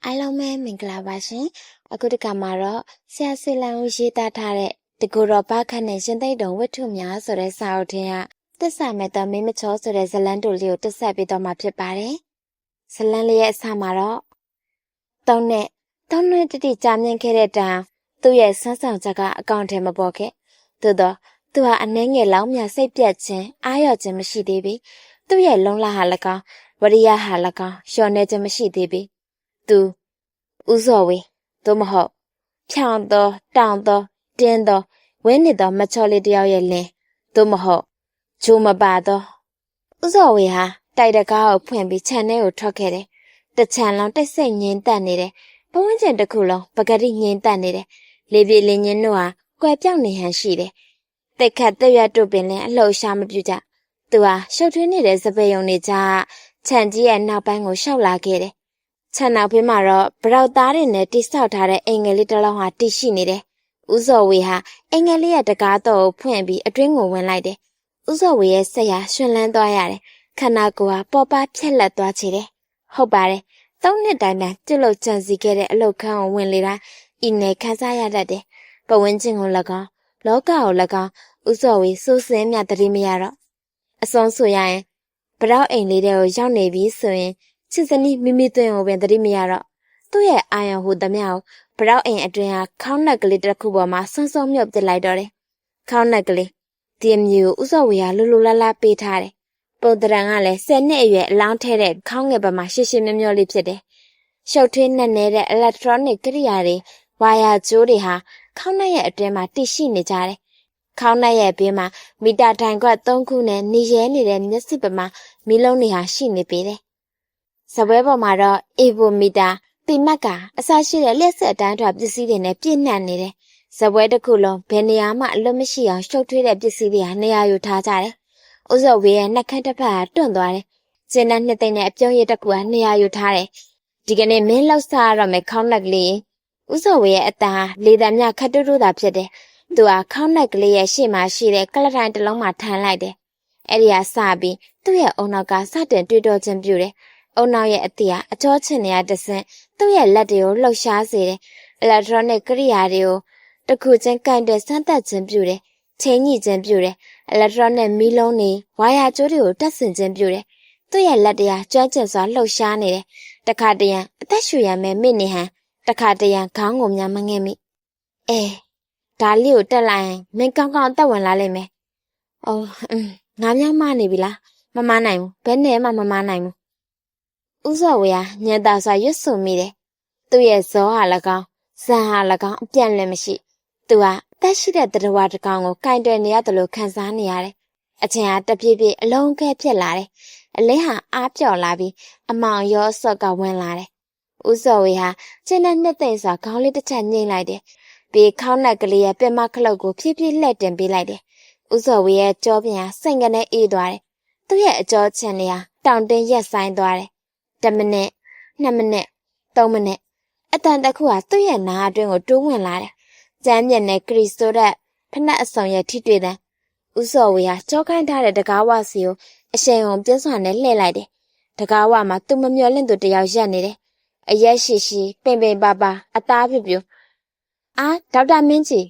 အားလုံးပဲမင်္ဂလာပါရှင်အခုတစ်ခါမှာတော့ဆရာဆွေလန်းဦးရေးသားထားတဲ့တကူတော်ဘာခတ်နဲ့ရှင်သိတုံဝတ္ထုများဆိုတဲ့စာအုပ်ထဲကသစ္စာမဲ့တော်မင်းမချောဆိုတဲ့ဇလန်းတူလေးကိုတက်ဆက်ပေးတော့မှာဖြစ်ပါတယ်ဇလန်းလေးရဲ့အစမှာတော့သုံးနှစ်တိတိကြာမြင့်ခဲ့တဲ့တိုင်သူ့ရဲ့ဆန်းဆောင်ချက်ကအကောင့်ထဲမပေါ်ခဲ့သို့တော့သူဟာအနှဲငယ်လောက်မြစိတ်ပြတ်ခြင်းအားရခြင်းမရှိသေးပြီသူ့ရဲ့လုံလဟာ၎င်းဝရိယဟာ၎င်းလျှော်နေခြင်းမရှိသေးပြီသူဦးစောဝေသို့မဟုတ်ဖြောင်းသောတောင်သောတင်းသောဝင်းနေသောမချော်လေးတယောက်ရဲ့လင်းသို့မဟုတ်ဂျိုးမပါသောဦးစောဝေဟာတိုက်တကားကိုဖွင့်ပြီးခြံထဲကိုထွက်ခဲ့တယ်တချံလုံးတိတ်ဆိတ်ငြိမ်သက်နေတယ်ဘဝန်းကျင်တစ်ခုလုံးပကတိငြိမ်သက်နေတယ်လေပြေလင်းချင်းတို့ဟာကွယ်ပြောက်နေဟန်ရှိတယ်တိတ်ခတ်တက်ရွတ်တို့ပင်လည်းအလှရှားမပြူကြသူဟာရှုပ်ထွေးနေတဲ့စပယ်ယုံနေကြခြံကြီးရဲ့နောက်ပိုင်းကိုရှောက်လာခဲ့တယ်ခြံနောက်ဖေးမှာတော့ဗရောက်သားတွေနဲ့တိဆောက်ထားတဲ့အိမ်ငယ်လေးတစ်လုံးဟာတည်ရှိနေတယ်ဦးစောဝေဟာအိမ်ငယ်လေးရဲ့တကားတော့ကိုဖွင့်ပြီးအတွင်းကိုဝင်လိုက်တယ်ဦးစောဝေရဲ့ဆက်ရရှင်လန်းသွားရတယ်ခန္ဓာကိုယ်ဟာပေါ်ပါဖြက်လက်သွားချေတယ်ဟုတ်ပါတယ်၃နှစ်တိုင်တိုင်ပြုတ်လုကြံစီခဲ့တဲ့အလုတ်ခန်းကိုဝင်လေတိုင်းဤနယ်ခန်းစားရတတ်တယ်ပဝန်းကျင်ကို၎င်းလောကကို၎င်းဦးစောဝေစိုးစင်းမြတတိမရတော့အစွန်းဆိုရရင်ဗရောက်အိမ်လေးတွေကိုရောက်နေပြီဆိုရင်ချစ်စနီးမိမိသွင်းကိုပင်တတိမရတော့သူ့ရဲ့အာယုံဟူသမျှကိုဗရောက်အိမ်အတွင်းဟာခေါင်းနက်ကလေးတစ်ခုပေါ်မှာဆွန်းဆွန်းမြုပ်ပစ်လိုက်တော့တယ်ခေါင်းနက်ကလေးဒီအမျိုးကိုဦးစောဝေဟာလူလူလားလားပေးထားတယ်ပုံတရံကလည်း10နှစ်အရွယ်အလောင်းထဲတဲ့ခေါင်းငယ်ပေါ်မှာရှင်းရှင်းမျောမျောလေးဖြစ်တယ်ရှုပ်ထွေးနဲ့နေတဲ့ electronic ကိရိယာတွေဝါယာကြိုးတွေဟာခေါင်းနက်ရဲ့အတွင်းမှာတည်ရှိနေကြတယ်ခေါင်းနက်ရဲ့ဘေးမှာမီတာတိုင်ခွက်3ခုနဲ့နေရဲနေတဲ့မျက်စိပမာမီးလုံးတွေဟာရှိနေပေတယ်ဇပွဲပေါ်မှာတော့အေဗိုမီတာတိမတ်ကအစရှိတဲ့လက်ဆက်အတိုင်းထွာပစ္စည်းတွေနဲ့ပြည့်နှံ့နေတယ်ဇပွဲတစ်ခုလုံးဘယ်နေရာမှအလွတ်မရှိအောင်ရှုပ်ထွေးတဲ့ပစ္စည်းတွေဟာနေရာယူထားကြတယ်ဦးစောဝေရဲ့နှက်ခမ်းတစ်ဖက်ဟာတွန့်သွားတယ်ကျင်းတဲ့နှစ်သိမ့်နဲ့အပြုံးရည်တစ်ခုဟာနေရာယူထားတယ်ဒီကနေ့မင်းလောက်စားရမယ်ခေါင်းနက်ကလေးဦးစောဝေရဲ့အတန်ဟာလေတံမြခတ်တူးတူးသာဖြစ်တယ်သူဟာခေါင်းနက်ကလေးရဲ့ရှေ့မှာရှိတဲ့ကလထိုင်တစ်လုံးမှာထမ်းလိုက်တယ်အဲ့ဒီဟာစပြီးသူ့ရဲ့အုံနောက်ကစတင်တွေးတောခြင်းပြုတယ်အုံနောက်ရဲ့အတီးဟာအကျော်ချင်နေရတဆင့်သူ့ရဲ့လက်တွေကိုလှုပ်ရှားစေတယ်။ electronic ကိရိယာတွေကိုတစ်ခုချင်းကင်တဲ့စမ်းသပ်ခြင်းပြုတယ်။ချိန်ညှိခြင်းပြုတယ်။ electronic မီးလုံးတွေဝါယာကြိုးတွေကိုတက်ဆင်ခြင်းပြုတယ်။သူ့ရဲ့လက်တရားကျွမ်းကျင်စွာလှုပ်ရှားနေတယ်။တခါတရံအသက်ရှူရမယ်မိနေဟန်တခါတရံခေါင်းကိုများမငဲ့မိ။ဒါလေးကိုတက်လိုက်ရင်မင်းကောင်းကောင်းအသက်ဝင်လာလိမ့်မယ်။အော်ငါများမနေပြီလား။မမနိုင်ဘူး။ဘယ်နဲ့မှမမနိုင်ဘူး။ဦးစောဝေဟာညံသာစွာရွတ်ဆိုမိတယ်။သူ့ရဲ့ဇောဟာ၎င်းဇန်ဟာ၎င်းအပြန့်လည်းမရှိ။သူဟာအသက်ရှိတဲ့တရဝတစ်ကောင်ကိုကင်တွယ်နေရတယ်လို့ခံစားနေရတယ်။အချင်းဟာတပြေးပြေးအလုံးကဲဖြစ်လာတယ်။အလင်းဟာအားပြော့လာပြီးအမောင်ရောဆော့ကဝင်လာတယ်။ဦးစောဝေဟာကျင်းတဲ့နှစ်သိမ့်စွာခေါင်းလေးတစ်ချက်ညှိလိုက်တယ်။ပြီးခေါင်းနက်ကလေးရဲ့ပင်မခလုတ်ကိုဖြည်းဖြည်းလှည့်တင်ပေးလိုက်တယ်။ဦးစောဝေရဲ့ကြောပြင်ဟာစိတ်ကနေအေးသွားတယ်။သူ့ရဲ့အကြောချင်တွေဟာတောင်တင်းရက်ဆိုင်သွားတယ်10မိနစ်2မိနစ်3မိနစ်အတန်တစ်ခုဟာသူ့ရဲ့နားအတွင်းကိုတိုးဝင်လာတယ်။ကျမ်းမြင့်တဲ့ခရစ်စတိုတဲ့ဖနက်အဆောင်ရဲ့ထိတွေ့တဲ့ဦးစောဝေဟာကြောခိုင်းထားတဲ့တကားဝစီကိုအရှိန်ဟုန်ပြင်းစွာနဲ့လှည့်လိုက်တယ်။တကားဝမှာသူ့မမျော်လင့်သူတယောက်ရက်နေတယ်။အရက်ရှိရှိပင်ပင်ပါပါအသားပြပြဒေါက်တာမင်းကြီး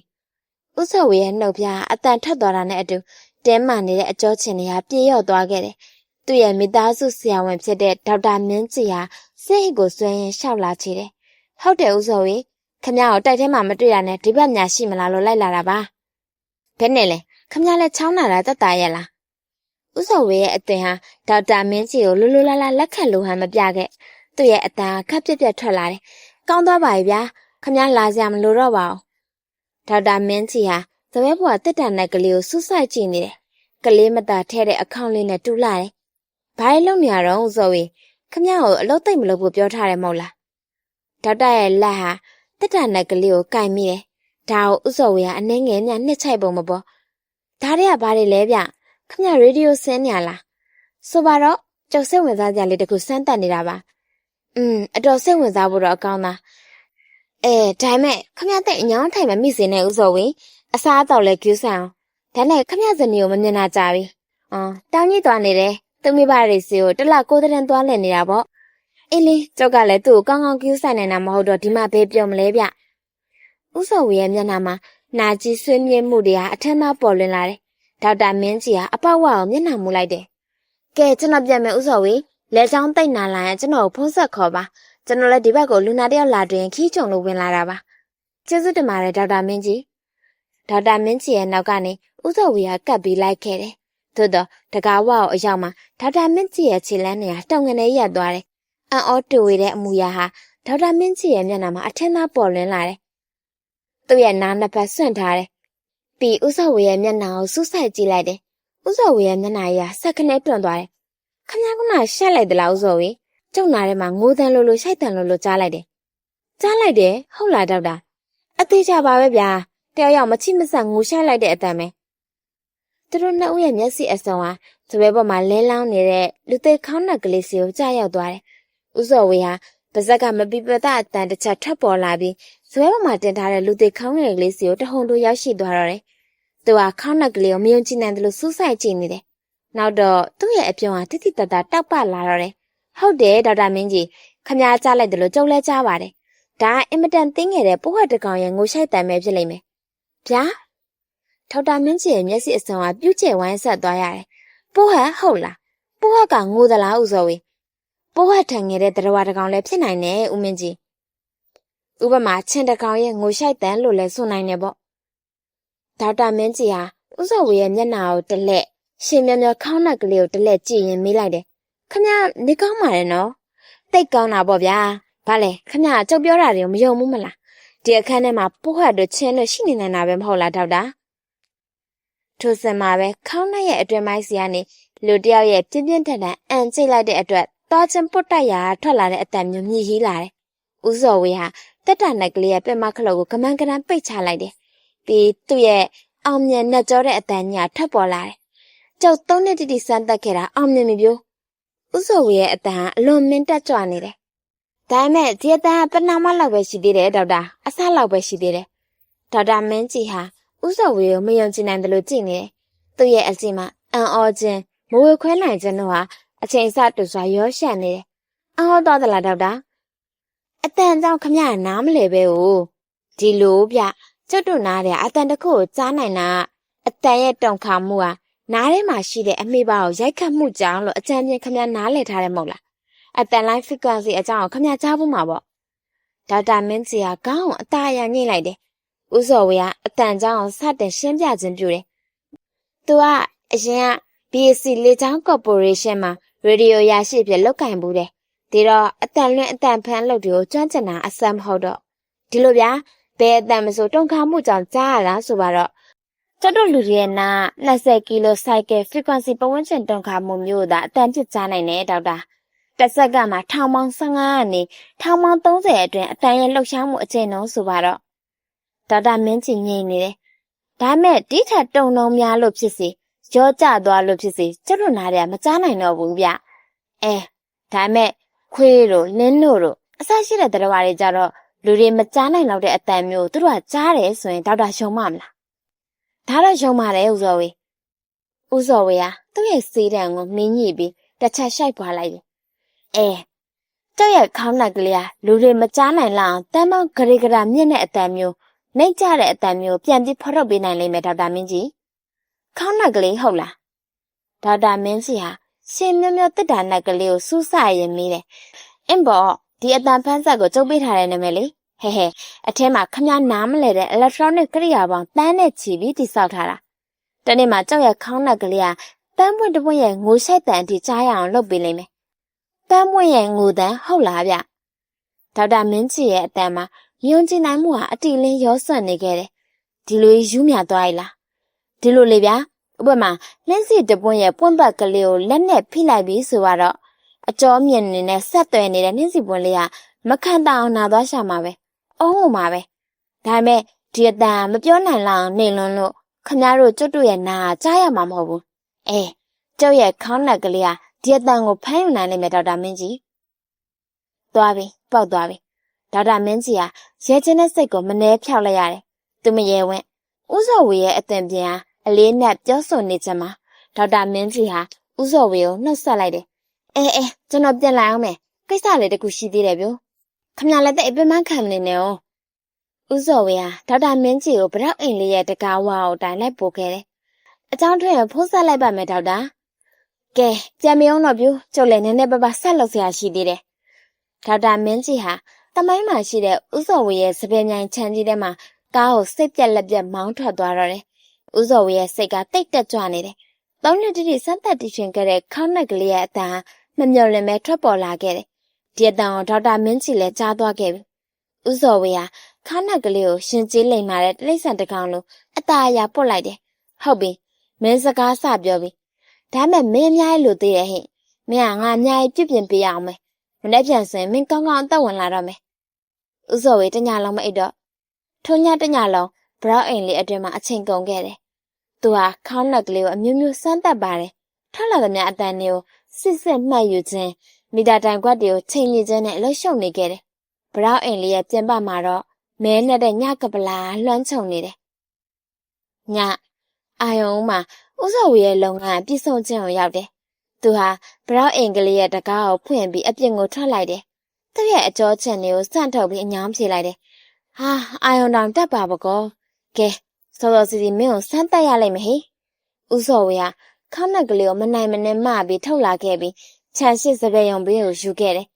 ဦးစောဝေရဲ့နှုတ်ဖျားအတန်ထွက်သွားတာနဲ့အတူတင်းမာနေတဲ့အကြောချင်တွေဟာပြေလျော့သွားခဲ့တယ်။သူ့ရဲ့မိသားစုဆရာဝန်ဖြစ်တဲ့ဒေါက်တာမင်းကြီးဟာစိတ်ကိုဆွဲရင်ရှောက်လာချေတယ်။ဟုတ်တယ်ဦးစောဝေခမရကိုတိုက်ထဲမှာမတွေ့ရနဲ့ဒီဘက်များရှိမလားလို့လိုက်လာတာပါ။ဘယ်နဲ့လဲခမရလည်းချောင်းလာတာတက်တာရဲ့လား။ဦးစောဝေရဲ့အသင်ဟာဒေါက်တာမင်းကြီးကိုလူလူလားလားလက်ခံလိုဟန်မပြခဲ့။သူ့ရဲ့အတန်ခက်ပြက်ပြက်ထွက်လာတယ်။ကောင်းသွားပါပြီဗျာခမရလာစရာမလိုတော့ပါဘူး။ဒေါက်တာမင်းကြီးဟာသဘဲဘွားတစ်တန်နဲ့ကလေးကိုစူးစိုက်ကြည့်နေတယ်။ကလေးမသာထဲတဲ့အခေါင်လေးနဲ့တူလာတယ်။ဘာလို့နေရတော့ဦးစောဝေခမရကိုအလုပ်သိမ့်မလုပ်ဖို့ပြောထားတယ်မဟုတ်လားဒေါက်တာရဲ့လက်ဟာတစ်တန်နဲ့ကလေးကိုကင်မိတယ်ဒါကိုဦးစောဝေကအနှင်းငယ်များနှစ်ချိုက်ပုံမပေါ်ဒါတွေကဘာတွေလဲဗျခမရရေဒီယိုဆင်းနေရလားဆိုပါတော့ကြောက်စိတ်ဝင်စားကြလေးတခုစမ်းတက်နေတာပါအတော်စိတ်ဝင်စားဖို့တော့အကောင်းသားဒါမဲ့ခမရတဲ့အညောင်းထိုင်မမိစေနဲ့ဦးစောဝေအစားအသောက်လဲကျူးဆန်အောင်ဒါနဲ့ခမရဇနီးကိုမမြင်တာကြပြီတောင်းကြီးသွားနေတယ်သူမိဘတွေစီကိုတလ9 သန်းသွားလည်နေတာပေါ့ အေးလေကြောက်ကလည်းသူ့ကိုကောင်းကောင်းကြည့်ဆိုင်နေတာမဟုတ်တော့ဒီမှာဘေးပြောမလဲဗျဥစောဝေရဲ့မျက်နှာမှာနာကြီးဆွေးမြေ့မှုတွေဟာအထက်သားပေါ်လွင်လာတယ်ဒေါက်တာမင်းကြီးဟာအပေါက်ဝအောင်မျက်နှာမူလိုက်တယ်ကဲကျွန်တော်ပြန်မယ်ဥစောဝေလဲချောင်းတိတ်နာလာရင်ကျွန်တော်ကိုဖုန်းဆက်ခေါ်ပါကျွန်တော်လည်းဒီဘက်ကိုလူနာတယောက်လာတွင်ခီးချုံလို့ဝင်လာတာပါကျေးဇူးတင်ပါတယ်ဒေါက်တာမင်းကြီးဒေါက်တာမင်းကြီးရဲ့နောက်ကနေဥစောဝေကကပ်ပြီးလိုက်ခဲ့တယ်သို့တော့တကားဝအောင်အရောက်မှာဒေါက်တာမင်းကြီးရဲ့ခြေလမ်းတွေကတောင်ငနေရက်သွားတယ်အံ့ဩတူဝေတဲ့အမူအရာဟာဒေါက်တာမင်းကြီးရဲ့မျက်နှာမှာအထင်သားပေါ်လွင်လာတယ်သူ့ရဲ့နားနှစ်ဖက်ဆွန့်ထားတယ်ပြီးဥစောဝေရဲ့မျက်နှာကိုစူးစိုက်ကြည့်လိုက်တယ်ဥစောဝေရဲ့မျက်နှာကြီးဟာဆက်ခနဲတွန့်သွားတယ်ခမကရှက်လိုက်သလားဥစောဝေကျုံနာထဲမှာငိုတန်လို့ရှိုက်တန်လို့ကြားလိုက်တယ်ကြားလိုက်တယ်ဟုတ်လားဒေါက်တာအသေးချပါပဲဗျာတယောက်ယောက်မချိမဆက်ငိုရှိုက်လိုက်တဲ့အတန်ပဲသူတို့နှစ်ဦးရဲ့မျက်စိအစုံဟာစပယ်ပေါ်မှာလဲလောင်းနေတဲ့လူသေးခေါင်းနှက်ကလေးစီကိုကြားရောက်သွားတယ်ဥစောဝေဟာပါဇက်ကမပီပတအတန်တစ်ချက်ထွက်ပေါ်လာပြီးဇွဲပေါ်မှာတင်ထားတဲ့လူသေးခေါင်းငယ်ကလေးစီကိုတဟုန်တို့ရောက်ရှိသွားတော့တယ်သူဟာခေါင်းနှက်ကလေးကိုမယုံကြည်နိုင်တယ်လို့စူးစိုက်ကြည့်နေတယ်နောက်တော့သူ့ရဲ့အပြုံးဟာတိတိတတ်တာတောက်ပလာတော့တယ်ဟုတ်တယ်ဒေါက်တာမင်းကြီးခမားကြားလိုက်တယ်လို့ကြုံလဲကြားပါတယ်ဒါအင်မတန်တင်းငယ်တဲ့ပိုးဟတ်တကောင်ရဲ့ငိုရှိုက်တမ်းပဲဖြစ်လိမ့်မယ်ဗျာဒေါက်တာမင်းကြီးရဲ့မျက်စိအစုံဟာပြုတ်ကျဲဝိုင်းဆက်သွားရတယ်ပိုးဟတ်ဟုတ်လားပိုးဟတ်ကငိုသလားဥစောဝေပိုးဟတ်ထန်ငယ်တဲ့တရားတကောင်လည်းဖြစ်နိုင်တယ်ဦးမင်းကြီးဥပမာချင်းတကောင်ရဲ့ငိုရှိုက်တမ်းလို့လည်းဆိုနိုင်တယ်ပေါ့ဒေါက်တာမင်းကြီးဟာဥစောဝေရဲ့မျက်နှာကိုတလက်ရှင်မျောမျောခေါင်းနှက်ကလေးကိုတလက်ကြည့်ရင်မေးလိုက်တယ်ခမနေကောင်းပါတယ်နော်တိတ်ကောင်းတာပေါ့ဗျာဘာလဲခမကြုတ်ပြောတာတွေကိုမယုံဘူးမလားဒီအခန်းထဲမှာပိုးဟတ်တို့ချင်းတို့ရှိနေနေတာပဲမဟုတ်လားဒေါက်တာထိုစံမှာပဲခေါင်းနှက်ရဲ့အတွင်ပိုင်းစီကနေလူတယောက်ရဲ့ပြင်းပြင်းထန်ထန်အန်ကျိတ်လိုက်တဲ့အတွက်သွားချင်းပုတ်တိုက်ရာထွက်လာတဲ့အတန်မျိုးမြည်ရီးလာတယ်ဥစောဝေဟာတက်တာနှက်ကလေးရဲ့ပြမခလုတ်ကိုကမန်းကရန်ပိတ်ချလိုက်တယ်ပြီးသူ့ရဲ့အောင်မြင်နဲ့ကြောတဲ့အတန်ညာထွက်ပေါ်လာတယ်ကျုပ်3နှစ်တိတိစမ်းတက်ခဲ့တာအောင်မြင်ပြီပြို့ဥစောဝေရဲ့အတန်အလွန်မင်းတက်ကြွနေတယ်ဒါပေမဲ့ဒီအတန်ပနာမလောက်ပဲရှိသေးတယ်ဒေါက်တာအဆလောက်ပဲရှိသေးတယ်ဒေါက်တာမင်းကြီးဟာဥစောဝေကိုမယုံကြည်နိုင်တယ်လို့ကြည့်နေတယ်သူ့ရဲ့အစီမှာအံ့ဩခြင်းမဝေခွဲနိုင်ခြင်းတို့ဟာအချိန်အစတူစွာရောရှက်နေတယ်အံ့ဩသွားသလားဒေါက်တာအတန်ကြောင့်ခမရနားမလဲပဲ哦ဒီလိုဗျကျုပ်တို့နားတဲ့အတန်တစ်ခုကိုကြားနိုင်တာအတန်ရဲ့တုန်ခါမှုဟာနားထဲမှာရှိတဲ့အမိဘကိုရိုက်ခတ်မှုကြောင့်လို့အကြံပြင်းခမရနားလည်ထားတယ်မဟုတ်လားအတန်လိုင်း frequency အကြောင်းကိုခမရကြားဖို့မှာပေါ့ဒေါက်တာမင်းကြီးကခေါင်းကိုအသားအရညှိလိုက်တယ်ဥစောဝေကအတန်ကြောင်းကိုစတင်ရှင်းပြခြင်းပြုတယ်သူကအရင်က BAC လေကြောင်းကော်ပိုရေးရှင်းမှာရေဒီယိုရရှိဖြစ်လောက်ကင်ဘူးတယ်ဒီတော့အတန်လွင့်အတန်ဖန်းလုပ်တွေကိုကျွမ်းကျင်တာအစမ်းမဟုတ်တော့ဒီလိုဗျာဘယ်အတန်မဆိုတုံခါမှုကြောင့်ကြားရလားဆိုပါတော့ကျတို့လူတွေရဲ့နာ20ကီလိုစိုက်ကယ် frequency ပဝန်းကျင်တုံခါမှုမျိုးသာအတန်ပြစ်ကြားနိုင်တယ်ဒေါက်တာတစ်စက္ကန့်မှာထောင်ပေါင်း15ကနေထောင်ပေါင်း30အတွင်းအတန်ရဲ့လှုပ်ရှားမှုအကျဉ်းနှုန်းဆိုပါတော့ဒေါက်တာမင်းကြီးငြိမ်နေတယ်ဒါမဲ့ဒီထက်တုံနှုံများလို့ဖြစ်စီရောကျသွားလို့ဖြစ်စီကျတို့နားတွေကမကြားနိုင်တော့ဘူးဗျဒါမဲ့ခွေးတို့လင်းတို့အစရှိတဲ့တရားတွေကြတော့လူတွေမကြားနိုင်တော့တဲ့အတန်မျိုးသူတို့ကကြားတယ်ဆိုရင်ဒေါက်တာရှုံမမလားဒါတော့ရှုံပါတယ်ဥစောဝေကသူ့ရဲ့စေးတံကိုမင်းညိပြီးတစ်ချက်ရှိုက်ပွားလိုက်တယ်ကျောက်ရဲ့ခေါင်းနှက်ကလေးကလူတွေမကြားနိုင်လောက်အောင်တမ်းပေါင်းဂရေဂရာမြင့်တဲ့အတန်မျိုးနှိမ့်ကျတဲ့အတန်မျိုးပြန်ပြီးဖော်ထုတ်ပေးနိုင်လိမ့်မယ်ဒေါက်တာမင်းကြီးခေါင်းနှက်ကလေးဟုတ်လားဒေါက်တာမင်းကြီးဟာရှင်မျိုးတစ်တာနှက်ကလေးကိုစူးစရင်မေးတယ်အင်းဘောဒီအတန်ဖန်းဆက်ကိုကျုပ်ပေးထားတဲ့နာမည်လေဟဲအထဲမှာခမည်းနားမလဲတဲ့ electronic ကိရိယာပေါင်းတန်းနဲ့ချီပြီးတိစောက်ထားတာတနေ့မှာကျောက်ရဲ့ခေါင်းနှက်ကလေးကတန်းပွင့်တပွင့်ရဲ့ငိုရှိုက်တန်အထိကြားရအောင်လုပ်ပေးလိမ့်မယ်တန်းပွင့်ရဲ့ငိုတန်ဟုတ်လားဗျဒေါက်တာမင်းကြီးရဲ့အတန်မှာယုံကြည်နိုင်မှုဟာအတိလင်းရောဆွတ်နေခဲ့တယ်ဒီလိုယူမြသွားရည်လားဒီလိုလေဗျာဥပမာလင်းစီတပွင့်ရဲ့ပွင့်ပတ်ကလေးကိုလက်နဲ့ဖိလိုက်ပြီးဆိုတော့အကျော်မြင့်နေနဲ့ဆက်သွယ်နေတဲ့နှင်းစီပွင့်လေးကမခံတအောင်နာသွားရှာမှာပဲအုံးမှာပဲဒါပေမဲ့ဒီအတန်မပြောနိုင်လောက်နေလွန်းလို့ခမတို့ကျွတ်တို့ရဲ့နာကြားရမှာမဟုတ်ဘူးကျုပ်ရဲ့ခေါင်းနှက်ကလေးကဒီအတန်ကိုဖမ်းယူနိုင်လိမ့်မယ်ဒေါက်တာမင်းကြီးသွားပြီပေါက်သွားပြီဒေါက်တာမင်းကြီးဟာရဲချင်းတဲ့စိတ်ကိုမနှဲဖြောက်လိုက်ရတယ်သူမရဲဝင့်ဥစောဝေရဲ့အသွင်ပြန်ဟာအလေးနဲ့ပြောဆိုနေချင်မှာဒေါက်တာမင်းကြီးဟာဥစောဝေကိုနှုတ်ဆက်လိုက်တယ်ကျွန်တော်ပြန်လာအောင်မယ် ကိစ္စလေးတစ်ခုရှိသေးတယ်ဗျခမလည်းတဲ့အပင်မခံနေနေ哦ဦးစောဝေဟာဒေါက်တာမင်းကြီးကိုဗရောက်အိမ်လေးရဲ့တကားဝါကိုတိုင်လိုက်ပို့ခဲ့တယ်အကြောင်းထွက်ရင်ဖုန်းဆက်လိုက်ပါမယ်ဒေါက်တာကဲပြန်မအောင်တော့ဗျကျုပ်လည်းနည်းနည်းပါးပါဆက်လုပ်စရာရှိသေးတယ်ဒေါက်တာမင်းကြီးဟာတမိုင်းမှာရှိတဲ့ဦးစောဝေရဲ့စပယ်မြိုင်ချမ်းကြီးထဲမှာကားကိုစိတ်ပြက်လက်ပြက်မောင်းထွက်သွားတော့တယ်ဦးစောဝေရဲ့စိတ်ကတိတ်တက်ကြွနေတယ်သုံးနှစ်တိတိစမ်းသက်တည်ရှင်ခဲ့တဲ့ခေါင်းနှက်ကလေးရဲ့အတန်မမျော်လင့်ပဲထွက်ပေါ်လာခဲ့တယ်ဒီအတန်ကိုဒေါက်တာမင်းကြီးလည်းကြားသွားခဲ့ပြီဦးစောဝေဟာခေါင်းနှက်ကလေးကိုရှင်ကျေးလိမ်မာတဲ့တိရစ္ဆာန်တစ်ကောင်လိုအตาအရာပုတ်လိုက်တယ်ဟုတ်ပြီမင်းစကားစပြောပြီဒါမဲ့မင်းအများကြီးလို့သေးတယ်ဟဲ့မင်းကငါအများကြီးပြစ်ပြင်ပေးအောင်မယ်မနေ့ပြန်စင်မင်းကောင်းကောင်းအသက်ဝင်လာတော့မယ်ဦးစောဝေတညလုံးမအိပ်တော့ထုံညတညလုံးဘရောက်အိမ်လေးအတွင်မှာအချိန်ကုန်ခဲ့တယ်သူဟာခေါင်းနှက်ကလေးကိုအမျိုးမျိုးစမ်းသက်ပါတယ်ထွက်လာသမျှအတန်တွေကိုစစ်စစ်မှတ်ယူခြင်းမီတာတိုင်ခွက်တွေကိုချိန်မြင့်ခြင်းနဲ့လှုပ်ရှုပ်နေခဲ့တယ်ဘရောက်အိမ်လေးရဲ့ပြင်ပမှာတော့မဲနဲ့တဲ့ညကပလာလွှမ်းခြုံနေတယ်ညအာယုံမှာဦးစောဝေရဲ့လုပ်ငန်းပြည့်စုံခြင်းကိုရောက်တယ်သူဟာဘရောက်အိမ်ကလေးရဲ့တကားကိုဖွင့်ပြီးအပြင်ကိုထွက်လိုက်တယ်သူ့ရဲ့အကြောချင်တွေကိုစန့်ထုတ်ပြီးအညောင်းဖြေလိုက်တယ်ဟာအာယုံတောင်တက်ပါပကောကဲစောစောစီစီမင်းကိုစမ်းတက်ရလိုက်မယ်ဟေ့ဦးစောဝေဟာခေါင်းနှက်ကလေးကိုမနိုင်မနှင်းမပြီးထုတ်လာခဲ့ပြီးခြံရှိစပယ်ယုံဘေးကိုယူခဲ့တယ်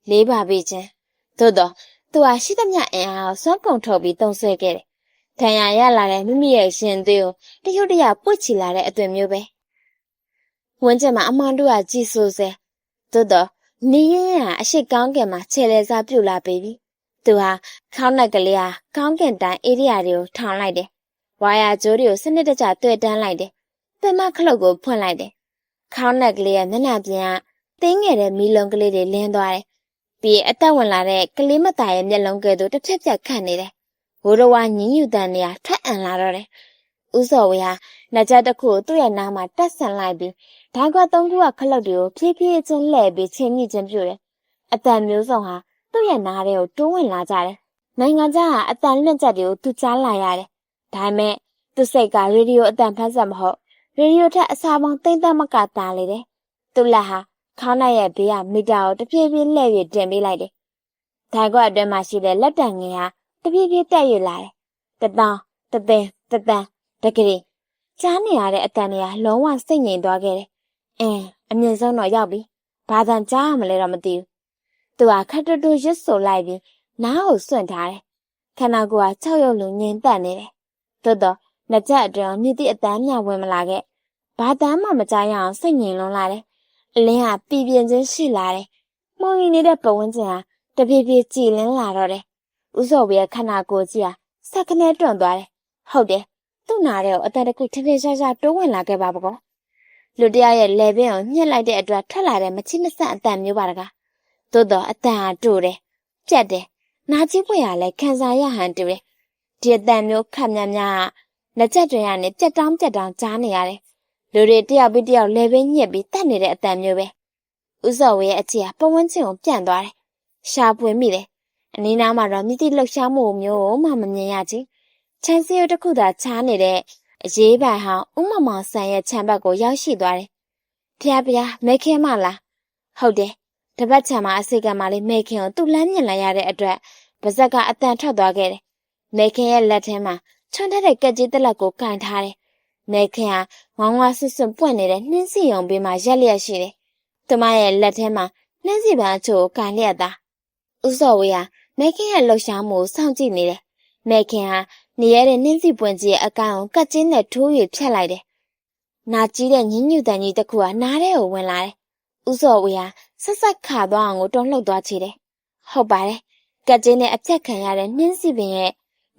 လေးပါပြီချင်းသို့တော့သူဟာရှိသမျှအင်အားကိုစွန့်ကုန်ထုတ်ပြီးတုံဆွဲခဲ့တယ်။ဒဏ်ရာရလာတဲ့မိမိရဲ့ရှင်သွေးကိုတရုတ်တရပွတ်ချီလာတဲ့အသွင်မျိုးပဲ။ဝန်းကျင်မှာအမှန်တူကကြည်ဆိုးစေ။သို့တော့နေရင်ကအရှိကောင်းကင်မှာခြေလဲစားပြုတ်လာပြီ။သူဟာခေါင်းနှက်ကလေးဟာကောင်းကင်တိုင်းဧရိယာတွေကိုထောင်လိုက်တယ်။ဝါယာကြိုးတွေကိုစနစ်တကျတွေ့တန်းလိုက်တယ်။ပင်မခလုတ်ကိုဖွင့်လိုက်တယ်။ခေါင်းနှက်ကလေးရဲ့မျက်နှာပြင်ကတင်းငယ်တဲ့မီးလုံးကလေးတွေလင်းသွားတယ်။ပြီးအသက်ဝင်လာတဲ့ကလေးမသားရဲ့မျက်လုံးကဲသို့တစ်ဖြက်ဖြက်ခတ်နေတယ်။ဝိုးတော်ဝါညင်းညူတန်နေရထွက်အံလာတော့တယ်။ဦးစောဝေဟာနှကြတစ်ခုကိုသူ့ရဲ့နားမှာတက်ဆန်လိုက်ပြီးဓာတ်ခွက်သုံးခုကခလုတ်တွေကိုဖြည်းဖြည်းချင်းလှည့်ပြီးချင်းမိချင်းပြုတ်တယ်။အတန်မျိုးစုံဟာသူ့ရဲ့နားထဲကိုတိုးဝင်လာကြတယ်။နိုင်ငံခြားဟာအတန်လွင့်ချက်တွေကိုသူကြားလာရတယ်။ဒါပေမဲ့သူ့စိတ်ကရေဒီယိုအတန်ဖတ်ဆက်မဟုတ်ရေဒီယိုထက်အစားပေါင်းသိမ့်သက်မကတားလေတယ်။သူ့လက်ဟာခေါင်းနဲ့ရဲ့ဘေးကမီတာကိုတဖြည်းဖြည်းလှည့်၍တင်ပေးလိုက်တယ်။ဓာတ်ခွက်အတွင်းမှာရှိတဲ့လက်တံငယ်ဟာတဖြည်းဖြည်းတက်ရလာတယ်။တသောင်းတသိန်းတသန်းတကလေးကြားနေရတဲ့အတန်တွေကလုံးဝစိတ်ငြိမ်သွားခဲ့တယ်။အမြင့်ဆုံးတော့ရောက်ပြီ။ဘာသာကြားရမလဲတော့မသိဘူး။သူဟာခက်တူတူရစ်ဆိုလိုက်ပြီးနားကိုစွန့်ထားတယ်။ခန္ဓာကိုယ်က၆ရုပ်လိုငြိမ်သက်နေတယ်။သို့တော့နှစ်ချက်အတွင်းမြစ်သည့်အတန်းမြဝင်မလာခဲ့။ဘာတမ်းမှမကြားရအောင်စိတ်ငြိမ်လွန်းလာတယ်။အလင်းဟာပြည်ပြင်းချင်းရှိလာတယ်။မှုန်ရီနေတဲ့ပတ်ဝန်းကျင်ဟာတဖြည်းဖြည်းကြည်လင်းလာတော့တယ်။ဦးစောဝေရဲ့ခန္ဓာကိုယ်ကြီးဟာစက်ခနဲတွန့်သွားတယ်။ဟုတ်တယ်။သူ့နာတဲ့ကိုအတန်တခုထင်ထင်ရှားရှားတိုးဝင်လာခဲ့ပါဘော။လူတယောက်ရဲ့လေပင်ကိုညှစ်လိုက်တဲ့အတွက်ထွက်လာတဲ့မချိမဆန့်အတန်မျိုးပါတကား။သို့တော့အတန်ဟာတူတယ်။ပြတ်တယ်။နာကြီးပွေရလဲခံစားရဟန်တူတယ်။ဒီအတန်မျိုးခက်များများလက်ချက်တွေကနေပြက်တောင်းကြားနေရတယ်။လူတွေတယောက်ပြီးတယောက်လေပင်ညှစ်ပြီးတတ်နေတဲ့အတန်မျိုးပဲ။ဦးစောဝေရဲ့အချီဟာပတ်ဝန်းကျင်ကိုပြန့်သွားတယ်။ရှားပွင့်မိတယ်။အနီးနားမှာတော့မြစ်တိလှုပ်ရှားမှုမျိုးမှမမြင်ရချင်။ချမ်းစီရုပ်တစ်ခုသာချားနေတဲ့အရေးပိုင်ဟောင်းဦးမမောင်ဆန်ရဲ့ခြံဘက်ကိုရောက်ရှိသွားတယ်။ဖျားမဲခင်းမလား။ဟုတ်တယ်။တပတ်ခြံမှာအစိကံမလေးမဲခင်းကိုသူ့လမ်းမြင်လိုက်ရတဲ့အတွက်ပါဇက်ကအတန်ထွက်သွားခဲ့တယ်။မဲခင်းရဲ့လက်ထဲမှာချွန်းထက်တဲ့ကက်ကြီးတစ်လက်ကိုကင်ထားတယ်။မဲခင်းဟာဝေါင်းဝါဆွဆွပွင့်နေတဲ့နှင်းစီရုံဘေးမှာရက်လျက်ရှိတယ်။သူမရဲ့လက်ထဲမှာနှင်းစီပန်းအချို့ကိုကင်လျက်သား။ဦးစောဝေဟာမဲခင်းရဲ့လှုပ်ရှားမှုကိုစောင့်ကြည့်နေတယ်။မဲခင်းဟာနေရတဲ့နှင်းစီပွင့်ကြီးရဲ့အကောင်ကိုကက်ချင်းနဲ့ထိုး၍ဖြတ်လိုက်တယ်။နာကြီးတဲ့ညင်းညူတန်ကြီးတစ်ခုကနားထဲကိုဝင်လာတယ်။ဦးစောဝေဟာဆက်ဆက်ခါသွားအောင်ကိုတွန်းလှုပ်သွားချေတယ်။ဟုတ်ပါတယ်။ကက်ချင်းနဲ့အဖြတ်ခံရတဲ့နှင်းစီပင်ရဲ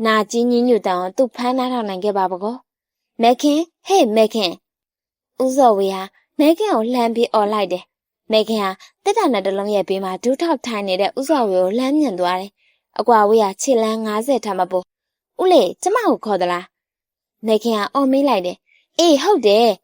့နာကြီးညင်းညူတန်ကိုသူ့ဖမ်းနားထောင်နိုင်ခဲ့ပါဘော။မဲခင်ဟေ့မဲခင်ဦးစောဝေဟာမဲခင်ကိုလှမ်းပြီးអော်လိုက်တယ်။မဲခင်ဟာတက်တာနဲ့တလုံးရဲ့ဘေးမှာဒူးထောက်ထိုင်နေတဲ့ဦးစောဝေကိုလှမ်းမြင်သွားတယ်။အကွာဝေးဟာခြေလမ်း50ထပ်မပို့။ဦးလေးကျမကိုခေါ်သလား။မဲခင်ကအော်မေးလိုက်တယ်။အေးဟုတ်တယ်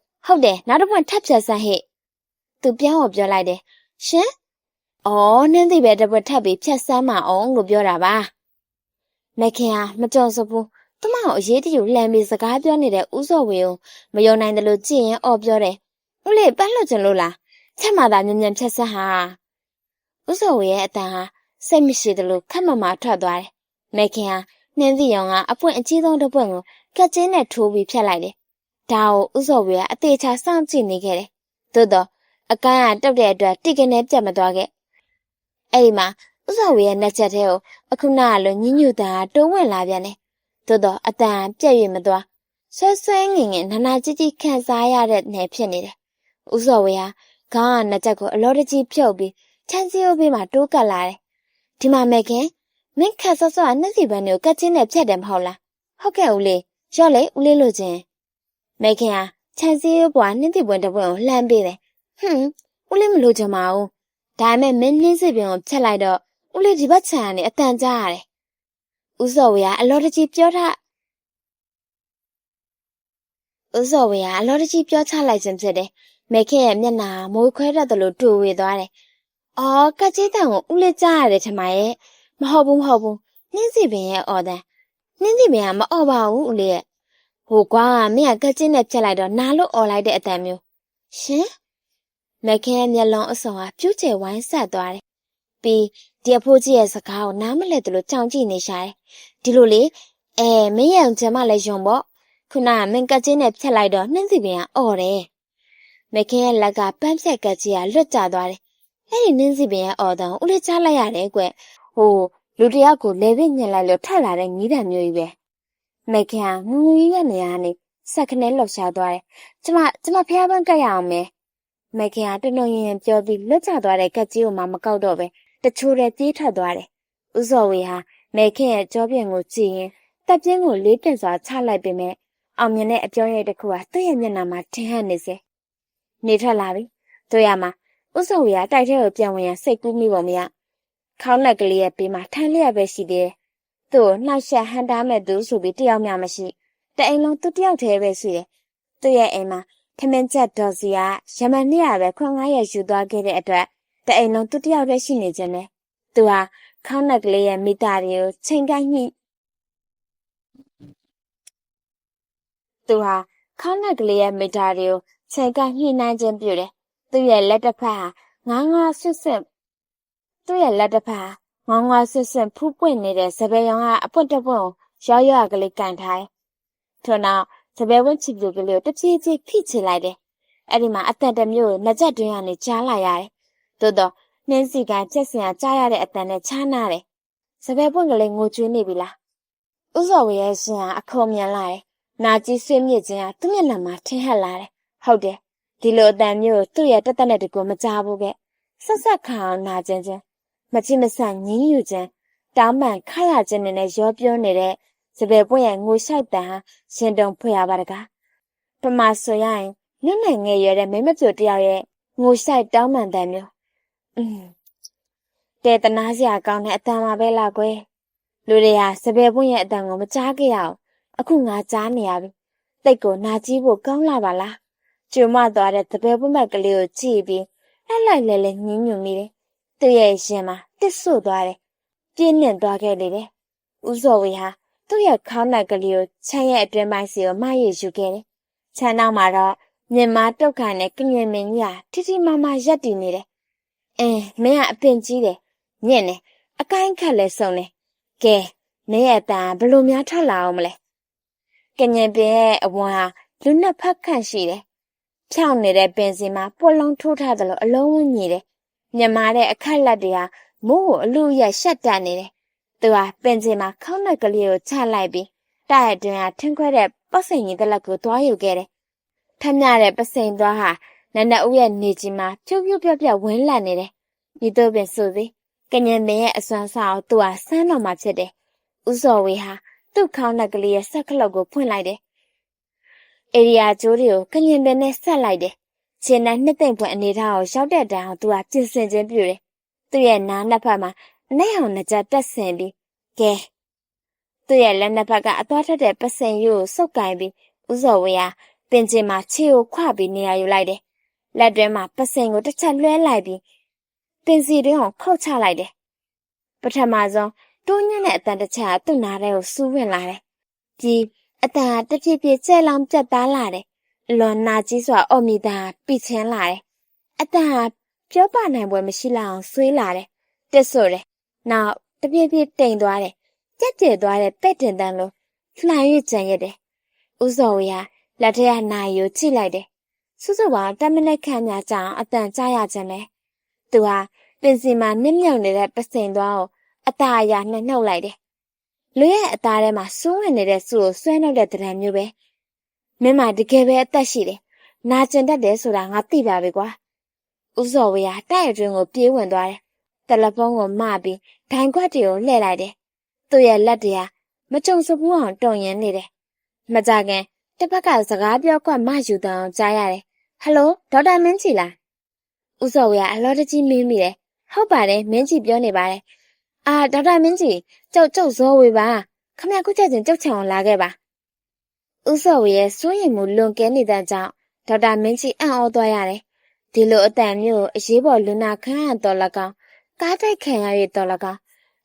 နောက်တစ်ပွင့်ထပ်ဖြတ်စမ်းဟဲ့။သူပြောင်းကိုပြောလိုက်တယ်။ရှင်။အော်နင်းသိပဲတစ်ပွင့်ထပ်ပြီးဖြတ်စမ်းမအောင်လို့ပြောတာပါ။မဲခင်ဟာမကြော်စဘူး။သူမကိုအရေးတယူလှမ်းပြီးစကားပြောနေတဲ့ဦးစောဝေကိုမယုံနိုင်တယ်လို့ကြည့်ရင်အော်ပြောတယ်။ဦးလေးပန်းလွတ်ချင်လို့လား။ချက်မှသာမြင်ဖြတ်စမ်းဟာ။ ဦးစောဝေရဲ့အတန်ဟာစိတ်မရှိသလိုခက်မမာထွက်သွားတယ်။မေခင်ဟာနှင်းစီရောင်ကအပွင့်အကြီးဆုံးတစ်ပွင့်ကိုကက်ကျင်းနဲ့ထိုးပြီးဖြတ်လိုက်တယ်။ဒါကိုဦးစောဝေကအသေးချာစောင့်ကြည့်နေခဲ့တယ်။သို့တော့အကန်းကတုတ်တဲ့အတွက်တိကနေပြတ်မသွားခဲ့။အဲ့ဒီမှာဦးစောဝေရဲ့နှက်ချက်ထဲကိုအခုနကလိုညှဉ်းညူတန်တိုးဝင်လာပြန်တယ်။သို့တော့အတန်ပြတ်၍မသွားဆွဲဆွဲငင်ငင်နာနာကြီးကြီးခံစားရတဲ့နယ်ဖြစ်နေတယ်။ဦးစောဝေဟာခေါင်းကနှက်ချက်ကိုအလောတကြီးဖြုတ်ပြီးချမ်းစီအိုးဘေးမှာတိုးကပ်လာတယ်။ဒီမှာမဲ့ခင်မင်းခက်ဆော့ဆော့ကနှက်စီပန်းတွေကိုကတ်ချင်းနဲ့ဖြတ်တယ်မဟုတ်လား။ဟုတ်ကဲ့ဦးလေးရော့လေဦးလေးလို့ချင်းမဲ့ခင်ဟာချမ်းစီအိုးပွားနှင်းစီပွင့်တစ်ပွင့်ကိုလှမ်းပေးတယ်။ဟွန်းဦးလေးမလို့ချင်ပါဘူး။ဒါပေမဲ့မင်းနှင်းစီပင်ကိုဖြတ်လိုက်တော့ဦးလေးဒီဘက်ခြံကနေအတန်ကြားရတယ်။ဦးစောဝေကအလောတကြီးပြောချလိုက်ခြင်းဖြစ်တယ်။မဲ့ခင်ရဲ့မျက်နှာမိုးခွဲတတ်တယ်လို့တူဝေသွားတယ်။အော်ကတ်ကြီးတန်ကိုဦးလေးကြားရတယ်ထင်ပါရဲ့။မဟုတ်ဘူးနှင်းစီပင်ရဲ့အော်တန်နှင်းစီပင်ကမအော်ပါဘူးဦးလေးရဲ့။ဟိုကွာမင်းကကတ်ကြီးနဲ့ဖြတ်လိုက်တော့နာလို့အော်လိုက်တဲ့အတန်မျိုး။ရှင်မဲ့ခင်ရဲ့မျက်လုံးအစုံဟာပြူးကျဲဝိုင်းဆက်သွားတယ်။ပြီးဒီအဖိုးကြီးရဲ့စကားကိုနားမလည်သလိုကြောင်ကြည့်နေရှာတယ်။ဒီလိုလေမင်းရဲ့ကျမလည်းယုံပေါ့ခုနကမင်းကတ်ကြီးနဲ့ဖြတ်လိုက်တော့နှင်းစီပင်ကအော်တယ်။မဲ့ခင်ရဲ့လက်ကပန်းဖြတ်ကတ်ကြီးကလွတ်ကျသွားတယ်။အဲ့ဒီနှင်းစီပင်ရဲ့အော်တန်ကိုဦးလေးကြားလိုက်ရတယ်ကွ။ဟိုလူတယောက်ကိုလေပင့်ညင်လိုက်လို့ထက်လာတဲ့ငီးတံမျိုးကြီးပဲ။မဲ့ခင်ကငူငူကြီးရဲ့နေရာကနေဆက်ခနဲလှော်ရှားသွားတယ်။ကျမဖျားပန်းကတ်ရအောင်မယ်။မဲ့ခင်ကတနှုံရင်ပြောပြီးလွတ်ကျသွားတဲ့ကတ်ကြီးကိုမှမကောက်တော့ပဲတချိုးတဲ့ပြေးထွက်သွားတယ်။ဦးစောဝေဟာမဲ့ခင်ရဲ့ကြောပြင်ကိုကြည့်ရင်တပ်ပြင်းကိုလေးတင်စွာချလိုက်ပေမဲ့အောင်မြင်တဲ့အပြောရိုက်တစ်ခုဟာသူ့ရဲ့မျက်နှာမှာထင်ဟပ်နေစေ။နေထွက်လာပြီ။တို့ရမှာဦးစောဝေကတိုက်ထဲကိုပြန်ဝင်ရန်စိတ်ကူးမိပုံမရ။ခေါင်းလက်ကလေးရဲ့ဘေးမှာထိုင်လျက်ပဲရှိသေးတယ်။သူ့ကိုနှောက်ယှက်ဟန်တားမဲ့သူဆိုပြီးတယောက်မှမရှိ။တအိမ်လုံးသူတယောက်တည်းပဲရှိတယ်။သူ့ရဲ့အိမ်မှာထမင်းချက်ဒေါ်စီကရမန်နှစ်ရပဲခွန်9ရက်ယူသွားခဲ့တဲ့အတွက်တအိမ်လုံးသူတယောက်တည်းရှိနေခြင်းနဲ့သူဟာခေါင်းလက်ကလေးရဲ့မိသားတွေကိုချိန်ကိုက်ညှိနှိုင်းခြင်းပြုတယ်။သူ့ရဲ့လက်တစ်ဖက်ဟာငါးငါးဆွတ်ဆွတ်ဖူးပွင့်နေတဲ့စပယ်ရောင်ကအပွင့်တစ်ပွင့်ကိုရောကလေးကန်ထားတယ်။ထို့နောက်စပယ်ဝင်းချီပြူကလေးကိုတပြေးပြေးဖိချလိုက်တယ်။အဲ့ဒီမှာအတန်တစ်မျိုးကိုလက်ချက်တွင်းကနေကြားလိုက်ရတယ်။သို့တော့နှင်းစီကပြက်စင်ကြားရတဲ့အတန်နဲ့ချားနာတယ်။စပယ်ပွင့်ကလေးငိုကြွေးနေပြီလား။ဦးစောဝေရဲ့ရှင်ဟာအခုံမြန်လာတယ်။နာကြီးဆွေးမြစ်ခြင်းဟာသူ့မျက်နှာမှာထင်ဟပ်လာတယ်။ဟုတ်တယ်။ဒီလိုအတန်မျိုးသူ့ရဲ့တက်နဲ့တကူမကြားဘူးခဲ့။ဆက်ခါအောင်နာခြင်းမချိမဆန့်ညင်းယူခြင်းတောင်းပန်ခါရခြင်းနဲ့ရောပြောနေတဲ့စပယ်ပွင့်ရဲ့ငိုလျှောက်တန်ဟာရှင်တုံဖွေရပါတကားပမာဆိုရရင်နုနယ်ငယ်ရွယ်တဲ့မိမပြိုတယောက်ရဲ့ငိုလျှောက်တောင်းပန်တန်မျိုးတဲတနာစရာကောင်းတဲ့အတန်ပါပဲလားကွယ်လူတွေဟာစပယ်ပွင့်ရဲ့အတန်ကိုမကြားခဲ့ရအောင်အခုငါကြားနေရပြီတိတ်ကိုနာကြီးဖို့ကောင်းလာပါလားကျုံမသွားတဲ့စပယ်ပွင့်မက်ကလေးကိုကြည့်ပြီးလိုက်လဲညင်းညူမိတယ်သူ့ရဲ့ရှင်မှာတစ်ဆွတ်သွားတယ်ပြင်းနှင်သွားခဲ့လေတယ်ဦးစောဝေဟာသူ့ရဲ့ခေါင်းလိုက်ကလေးကိုချမ်းရဲ့အတွင်းပိုင်းစီကိုမရည်ယူခဲ့တယ်ချမ်းနောက်မှာတော့မြင်မာတုတ်ခိုင်နဲ့ကငင်မင်းကြီးဟာထိထိမမရက်တည်နေတယ်မင်းကအပင်ကြီးတယ်ညင့်တယ်အကိုင်းခက်လဲစုံတယ်ကဲမင်းရဲ့အတန်ဘလို့များထွက်လာအောင်မလဲကငင်ပင်ရဲ့အဝန်းဟာလူနှစ်ဖက်ခန့်ရှိတယ်ဖြောင်းနေတဲ့ပင်စီမှာပွက်လုံးထိုးထားသလိုအလုံးဝညီတယ်မြင်မာတဲ့အခက်လက်တွေဟာမိုးကိုအလူရက်ရှက်တက်နေတယ်သူဟာပင်စီမှာခေါင်းလက်ကလေးကိုချလိုက်ပြီးတိုက်အတွင်းဟာထင်းခွဲတဲ့ပတ်စိန်ကြီးတစ်လက်ကိုသွားယူခဲ့တယ်ထမ်းမြတဲ့ပတ်စိန်သွားဟာနနဦးရဲ့နေကြီးမှာဖြူးဖြူးပြပြဝင်းလန့်နေတယ်ဒီတော့ပင်ဆိုသည်ကညင်ပင်ရဲ့အစွမ်းစားကိုသူဟာဆန်းတော်မှာဖြစ်တယ်ဦးစောဝေဟာသူ့ခေါင်းလက်ကလေးရဲ့ဆက်ကလောက်ကိုဖွင့်လိုက်တယ်အေရီယာကျိုးတွေကိုကညင်ပင်နဲ့ဆက်လိုက်တယ်ချင်းနဲ့နှစ်သိမ့်ပွင့်အနေထားကိုရောက်တဲ့တိုင်အောင်သူဟာပြင်ဆင်ခြင်းပြုတယ်သူ့ရဲ့နားနှစ်ဖက်မှာအနှဲ့အောင်နှကြတက်ဆင်ပြီးကဲသူ့ရဲ့လက်နှစ်ဖက်ကအသွားထက်တဲ့ပစင်ရိုးကိုစုပ်ကင်ပြီးဦးစောဝေဟာပင်ကျင်မှာခြေကိုခွပြီးနေရာယူလိုက်တယ်လက်တွဲမှာပစင်ကိုတစ်ချက်လွှဲလိုက်ပြီးပင်စီတွင်းကိုခုတ်ချလိုက်တယ်ပထမဆုံးတိုးညံ့တဲ့အတန်တစ်ချက်ကသူ့နားထဲကိုစူးဝင်လာတယ်ပြီးအတန်ဟာတဖြည်းဖြည်းကျဲလောင်ပြတ်သားလာတယ်လွန်နာကြီးစွာအော်မီတာပိချင်းလာတယ်အတန်ဟာပြောပနိုင်ပွဲမရှိလောက်အောင်ဆွေးလာတယ် တက်ဆိုတယ်နောက်တပြည့်ပြည့်တိမ်သွားတယ်ကြက်ကျဲသွားတဲ့ပဲ့တင်တန်းလို့လှန်၍ကြံရက်တယ်ဦးစော်ဝေဟာလက်ထက်ကနိုင်ကိုချိလိုက်တယ်စုစုပေါင်း10မိနစ်ခန့်များကြာအောင်အတန်ကြားရခြင်းပဲသူဟာပင်စီမှာနစ်မြုပ်နေတဲ့ပစိန်သွားကိုအตาအရာနဲ့နှုတ်လိုက်တယ်လူရဲ့အသားထဲမှာစိုးဝင်နေတဲ့စုကိုဆွဲနှုတ်တဲ့တံတန်မျိုးပဲမင်းမတကယ်ပဲအသက်ရှိတယ်နာကျင်တတ်တယ်ဆိုတာငါသိပါပြီကွာဦးစော်ဝေဟာတိုက်အတွင်းကိုပြေးဝင်သွားတယ်တယ်လီဖုန်းကိုမပြီးဒိုင်ခွက်တွေကိုလှည့်လိုက်တယ်သူ့ရဲ့လက်တွေဟာမကြုံစဘူးအောင်တုံရင်းနေတယ်မကြခင်တစ်ဖက်ကစကားပြောကွက်မယူတန်းကြားရတယ်ဟယ်လိုဒေါက်တာမင်းကြီးလားဦးစော်ဝေကအလောတကြီးမင်းမိတယ်ဟုတ်ပါတယ်မင်းကြီးပြောနေပါတယ်အာဒေါက်တာမင်းကြီးကျုပ်ဇော်ဝေပါခမရခုချက်ချင်းကျုပ်ချောင်လာခဲ့ပါဦးစော်ဝေရဲ့စိုးရိမ်မှုလွန်ကဲနေတဲ့ကြောင့်ဒေါက်တာမင်းကြီးအံ့ဩသွားရတယ်ဒီလိုအတန်မျိုးအရေးပေါ်လူနာခန်းရတော်၎င်းကားတိုက်ခံရရတော်၎င်း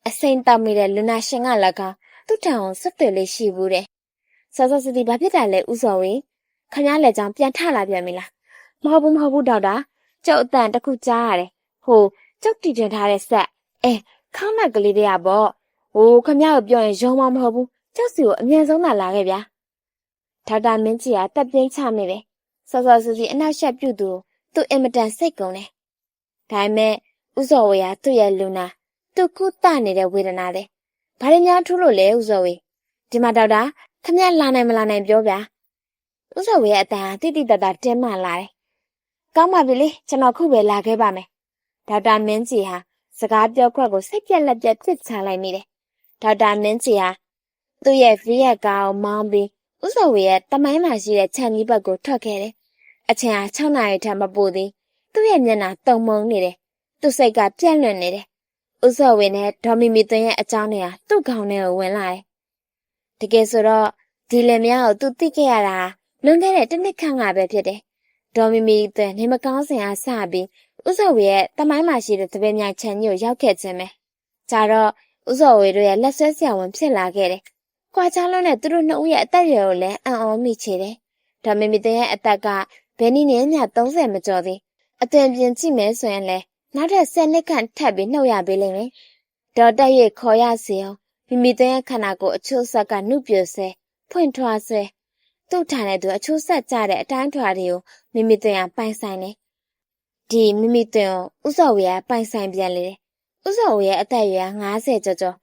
အစိမ့်တောက်မိတဲ့လူနာရှင်က၎င်းသူ့ထံကိုဆက်သွယ်လေးရှိဘူးတဲ့စောစောစီဘာဖြစ်တာလဲဦးစော်ဝေခမရလက်ကြောင်ပြန်ထလာပြန်ပြီလားမဟုတ်ဘူးဒေါက်တာကျုပ်အတန်တစ်ခုကြားရတယ်ဟိုကျုပ်တည်တင်ထားတဲ့ဆက်ခေါင်းမက်ကလေးတွေကပေါ့ခမရကိုပြောရင်ရုံမမဟုတ်ဘူးကျုပ်စီကိုအမြန်ဆုံးလာခဲ့ဗျာဒေါက်တာမင်းကြီးကတက်ပြင်းချမိတယ်စောစောစီအနောက်ရှက်ပြုတ်သူအင်မတန်စိတ်ကုန်တယ်ဒါပေမဲ့ဦးစော်ဝေကသူ့ရဲ့လူနာသူကုသနေတဲ့ဝေဒနာတဲ့ဘာတွေများထူးလို့လဲဦးစော်ဝေဒီမှာဒေါက်တာခမရလာနိုင်မလာနိုင်ပြောဗျာဦးစော်ဝေရဲ့အတန်တိတိတတ်တာတင်းမှလာတယ်ကောင်းပါပြီလေကျွန်တော်ခုပဲလာခဲ့ပါမယ်ဒေါက်တာမင်းကြီးဟာစကားပြောခွက်ကိုစိတ်ပြက်လက်ပြက်ပြစ်ချလိုက်မိတယ်ဒေါက်တာမင်းကြီးဟာသူ့ရဲ့ဗီးရက်ကားကိုမောင်းပြီးဦးစော်ဝေရဲ့တမိုင်းမှာရှိတဲ့ခြံကြီးဘက်ကိုထွက်ခဲ့တယ်အချိန်ဟာ6နာရီထက်မပိုသေးသူ့ရဲ့မျက်နှာတုံမုံနေတယ်သူ့စိတ်ကပြက်လွန်နေတယ်ဦးစော်ဝေနဲ့ဒေါ်မီမီသွင်းရဲ့အကြောင်းတွေဟာသူ့ခေါင်းထဲကိုဝင်လာတယ်တကယ်ဆိုတော့ဒီလင်မယားကိုသူသိခဲ့ရတာလွန်ခဲ့တဲ့တစ်နှစ်ခန့်ကပဲဖြစ်တယ်ဒေါ်မီမီသွင်းနေမကောင်းစဉ်အားစပြီးဦးစော်ဝေရဲ့တမိုင်းမှာရှိတဲ့တပည့်များခြံကြီးကိုရောက်ခဲ့ခြင်းပဲကြာတော့ဦးစော်ဝေတို့ရဲ့လက်ဆွဲဆရာဝန်ဖြစ်လာခဲ့တယ်ကွာချလွန်းတဲ့သူတို့နှစ်ဦးရဲ့အသက်အရွယ်ကိုလည်းအံ့ဩမိချေတယ်ဒေါ်မီမီသွင်းရဲ့အသက်ကဘယ်နည်းနဲ့မျှ30မကျော်သေးအသွင်ပြင်ကြည့်မယ်ဆိုရင်လည်းနောက်ထပ်10နှစ်ခန့်ထပ်ပြီးနှုတ်ရပေးလိမ့်မယ်ဒေါ်တက်ရဲ့ခေါ်ရစီအောင်မီမီသွင်းရဲ့ခန္ဓာကိုယ်အချို့ဆက်ကနှုတ်ပြဆဲဖွင့်ထွားဆဲသူ့ထားတဲ့သူအချို့ဆက်ကြတဲ့အတိုင်းထွားတွေကိုမီမီသွင်းကပိုင်ဆိုင်တယ်ဒီမီမီသွင်းကိုဦးစော်ဝေကပိုင်ဆိုင်ပြန်လေတယ်ဦးစော်ဝေရဲ့အသက်အရွယ်50ကျော်ကျော်